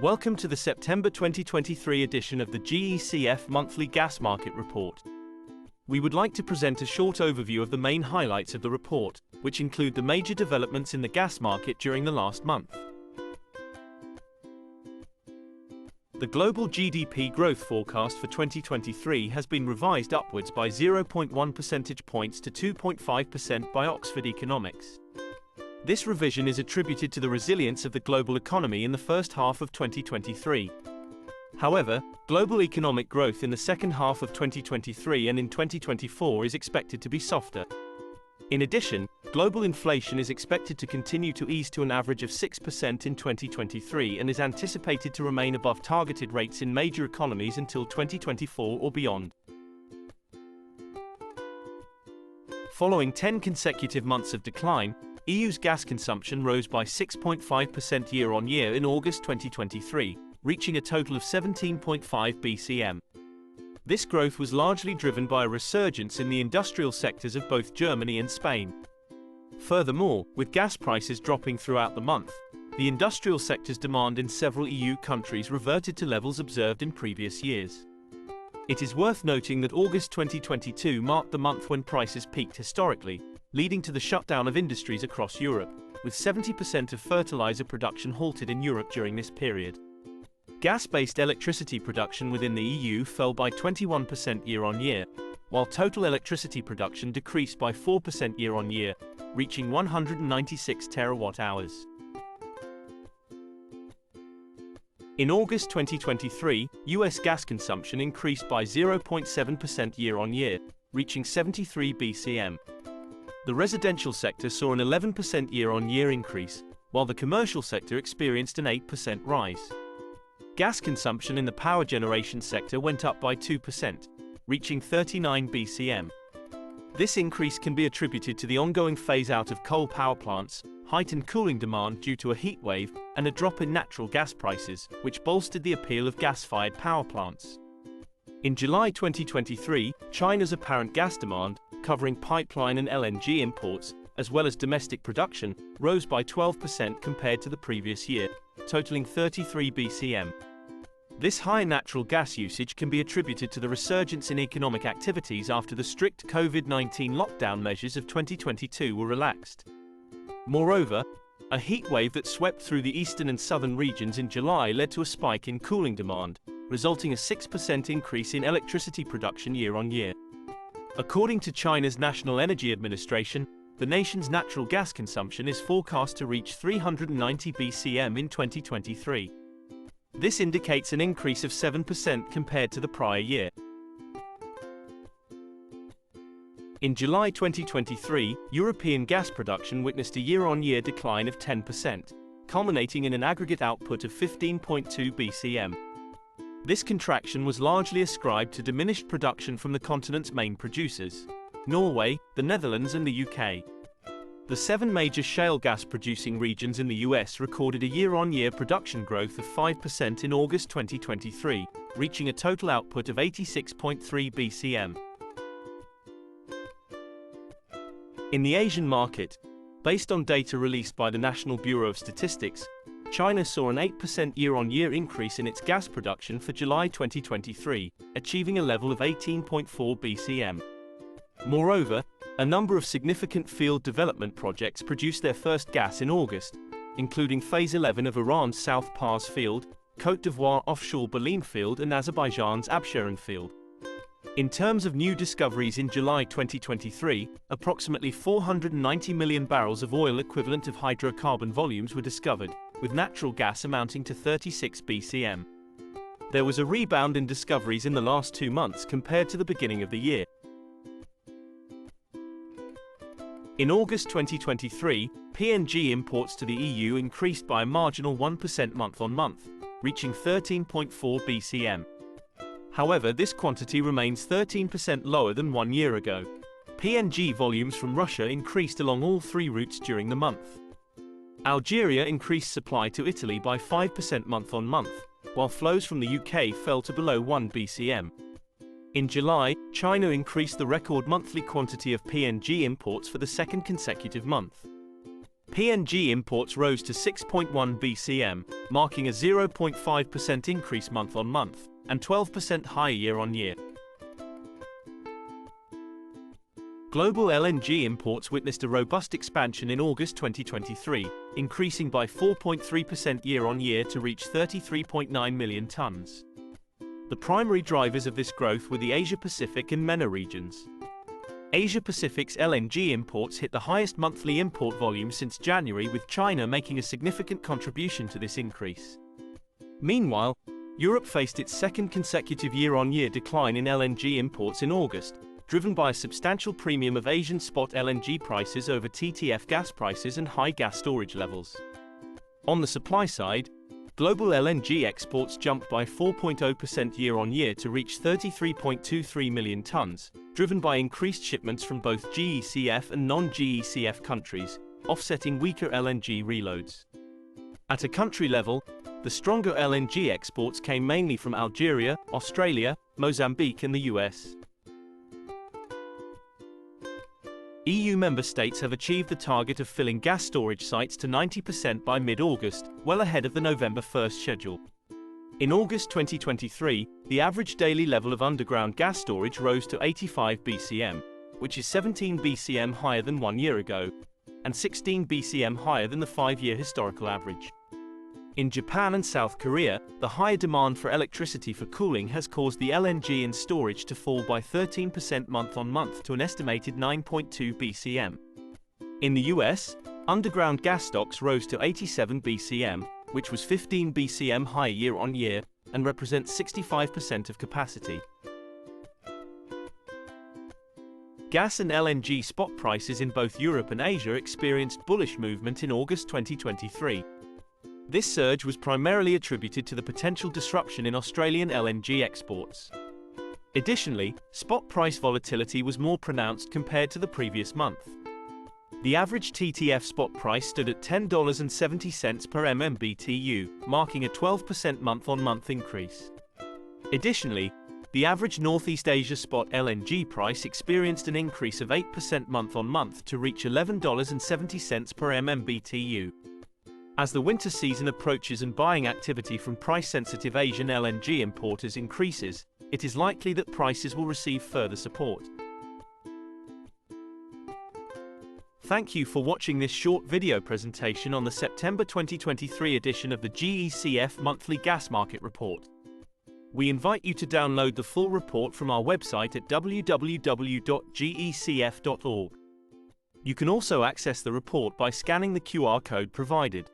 Welcome to the September 2023 edition of the GECF Monthly Gas Market Report. We would like to present a short overview of the main highlights of the report, which include the major developments in the gas market during the last month. The global GDP growth forecast for 2023 has been revised upwards by 0.1 percentage points to 2.5% by Oxford Economics. This revision is attributed to the resilience of the global economy in the first half of 2023. However, global economic growth in the second half of 2023 and in 2024 is expected to be softer. In addition, global inflation is expected to continue to ease to an average of 6% in 2023 and is anticipated to remain above targeted rates in major economies until 2024 or beyond. Following 10 consecutive months of decline, EU's gas consumption rose by 6.5% year-on-year in August 2023, reaching a total of 17.5 BCM. This growth was largely driven by a resurgence in the industrial sectors of both Germany and Spain. Furthermore, with gas prices dropping throughout the month, the industrial sector's demand in several EU countries reverted to levels observed in previous years. It is worth noting that August 2022 marked the month when prices peaked historically, leading to the shutdown of industries across Europe, with 70% of fertilizer production halted in Europe during this period. Gas-based electricity production within the EU fell by 21% year-on-year, while total electricity production decreased by 4% year-on-year, reaching 196 terawatt-hours. In August 2023, US gas consumption increased by 0.7% year-on-year, reaching 73 BCM. The residential sector saw an 11% year-on-year increase, while the commercial sector experienced an 8% rise. Gas consumption in the power generation sector went up by 2%, reaching 39 BCM. This increase can be attributed to the ongoing phase-out of coal power plants, heightened cooling demand due to a heat wave, and a drop in natural gas prices, which bolstered the appeal of gas-fired power plants. In July 2023, China's apparent gas demand, covering pipeline and LNG imports, as well as domestic production, rose by 12% compared to the previous year, totaling 33 BCM. This high natural gas usage can be attributed to the resurgence in economic activities after the strict COVID-19 lockdown measures of 2022 were relaxed. Moreover, a heat wave that swept through the eastern and southern regions in July led to a spike in cooling demand, resulting in a 6% increase in electricity production year-on-year. According to China's National Energy Administration, the nation's natural gas consumption is forecast to reach 390 BCM in 2023. This indicates an increase of 7% compared to the prior year. In July 2023, European gas production witnessed a year-on-year decline of 10%, culminating in an aggregate output of 15.2 BCM. This contraction was largely ascribed to diminished production from the continent's main producers, Norway, the Netherlands and the UK. The 7 major shale gas-producing regions in the US recorded a year-on-year production growth of 5% in August 2023, reaching a total output of 86.3 BCM. In the Asian market, based on data released by the National Bureau of Statistics, China saw an 8% year-on-year increase in its gas production for July 2023, achieving a level of 18.4 BCM. Moreover, a number of significant field development projects produced their first gas in August, including Phase 11 of Iran's South Pars field, Côte d'Ivoire offshore Baleine field and Azerbaijan's Absheron field. In terms of new discoveries in July 2023, approximately 490 million barrels of oil equivalent of hydrocarbon volumes were discovered, with natural gas amounting to 36 BCM. There was a rebound in discoveries in the last 2 months compared to the beginning of the year. In August 2023, PNG imports to the EU increased by a marginal 1% month-on-month, reaching 13.4 BCM. However, this quantity remains 13% lower than 1 year ago. PNG volumes from Russia increased along all 3 routes during the month. Algeria increased supply to Italy by 5% month-on-month, while flows from the UK fell to below 1 BCM. In July, China increased the record monthly quantity of PNG imports for the second consecutive month. PNG imports rose to 6.1 BCM, marking a 0.5% increase month-on-month, and 12% higher year-on-year. Global LNG imports witnessed a robust expansion in August 2023, increasing by 4.3% year-on-year to reach 33.9 million tons. The primary drivers of this growth were the Asia-Pacific and MENA regions. Asia-Pacic's LNG imports hit the highest monthly import volume since January, with China making a significant contribution to this increase. Meanwhile, Europe faced its second consecutive year-on-year decline in LNG imports in August, driven by a substantial premium of Asian spot LNG prices over TTF gas prices and high gas storage levels. On the supply side, global LNG exports jumped by 4.0% year-on-year to reach 33.23 million tons, driven by increased shipments from both GECF and non-GECF countries, offsetting weaker LNG reloads. At a country level, the stronger LNG exports came mainly from Algeria, Australia, Mozambique and the US. EU member states have achieved the target of filling gas storage sites to 90% by mid-August, well ahead of the November 1st schedule. In August 2023, the average daily level of underground gas storage rose to 85 BCM, which is 17 BCM higher than 1 year ago, and 16 BCM higher than the 5-year historical average. In Japan and South Korea, the higher demand for electricity for cooling has caused the LNG in storage to fall by 13% month-on-month to an estimated 9.2 BCM. In the US, underground gas stocks rose to 87 BCM, which was 15 BCM higher year-on-year, and represents 65% of capacity. Gas and LNG spot prices in both Europe and Asia experienced bullish movement in August 2023. This surge was primarily attributed to the potential disruption in Australian LNG exports. Additionally, spot price volatility was more pronounced compared to the previous month. The average TTF spot price stood at $10.70 per MMBTU, marking a 12% month-on-month increase. Additionally, the average Northeast Asia spot LNG price experienced an increase of 8% month-on-month to reach $11.70 per MMBTU. As the winter season approaches and buying activity from price-sensitive Asian LNG importers increases, it is likely that prices will receive further support. Thank you for watching this short video presentation on the September 2023 edition of the GECF Monthly Gas Market Report. We invite you to download the full report from our website at www.gecf.org. You can also access the report by scanning the QR code provided.